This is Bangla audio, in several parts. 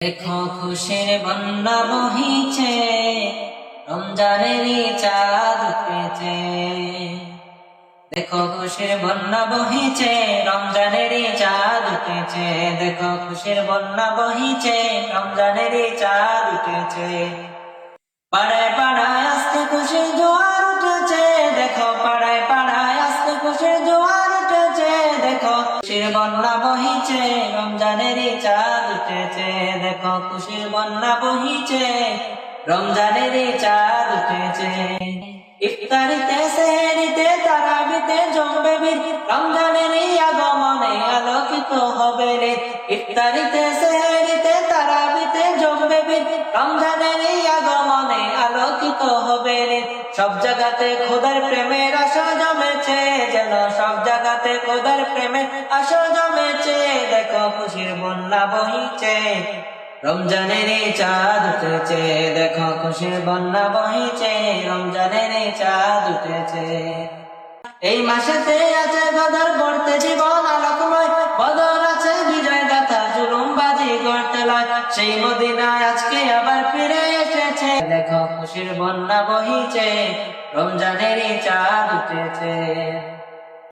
দেখো খুশির বন্যা বহিছে, রমজানেরই চাঁদ উঠেছে। দেখো খুশির বন্যা বহিছে, রমজানেরই চাঁদ উঠেছে। দেখো খুশির বন্যা বহিছে, রমজানেরই চাঁদ উঠেছে। পাড়ায় পাড়ায় আজকে খুশির জোয়ার উঠেছে। দেখো পাড়ায় পাড়ায় আজকে খুশির জোয়ার উঠেছে। দেখো খুশির বন্যা বহিছে, রমজানেরই চাঁদ উঠেছে। দেখো খুশির বন্যা বহিছে, রমজানেরই চাঁদ উঠেছে। ইফতারিতে সেহরিতে তারাবিতে জমবে ভিড়, রমজানেরই আগমনে আলোকিত হবে রে। ইফতারিতে সেহরিতে তারাবিতে জমবে ভিড়, রমজানেরই আগমনে আলোকিত হবে রে। সব জায়গাতে খোদার প্রেমের আশা জমেছে, যেন সব জায়গাতে খোদার প্রেমের আশা জমেছে। দেখো খুশির বন্যা বহিছে, রমজানেরই চাঁদ উঠেছে। দেখো খুশির বন্যা বহিছে, রমজানেরই চাঁদ উঠেছে। এই মাসেতে আছে বদর গড়তে জীবন আলোকময়, বদর আছে বিজয় গাথা জুলুমবাজি গড়তে লয়। সেই মদিনায় আজকে আবার ফিরে এসেছে। দেখো খুশির বন্যা বহিছে, রমজানেরই চাঁদ উঠেছে।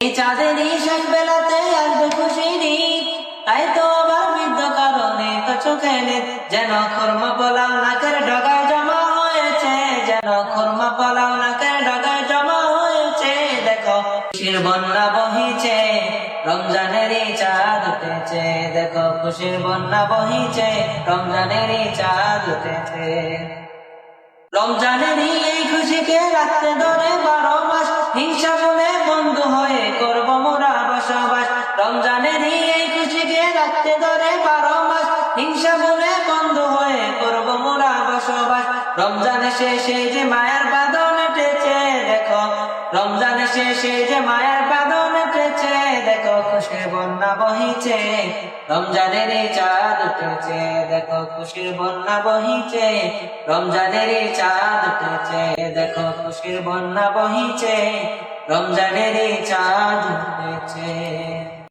এই চাঁদেরই শেষ বেলাতে আসবে খুশির ঈদ, তাই তো আবার বৃদ্ধ কারণে তো চোখে নেই। যেন খুরমা পোলাও নাকের ডগায় জমা হয়েছে, যেন খুরমা পোলাও নাকের ডগায় জমা হয়েছে। দেখো খুশির বন্যা বহিছে, রমজানেরই চাঁদ উঠেছে। দেখো খুশির বন্যা বহিছে, রমজানেরই চাঁদ উঠেছে। রমজানেরই এই খুশিকে রাখতে ধরে 12 মাস, হিংসা বলে বন্ধু হয়ে করবো মোরা বসবাস। রমজানেরই এই খুশিকে রাখতে ধরে 12 মাস, হিংসা বলে বন্ধু হয়ে করবো মোরা বসবাস। রমজানের শেষে যে মায়ার বাঁধন এঁটেছে, দেখো রমজানের শেষে যে মায়ার বাঁধন এঁটেছে। দেখো খুশির বন্যা বহিছে, রমজানেরই চাঁদ উঠেছে। দেখো খুশির বন্যা বহিছে, রমজানেরই চাঁদ উঠেছে। দেখো খুশির বন্যা বহিছে, রমজানেরই চাঁদ উঠেছে।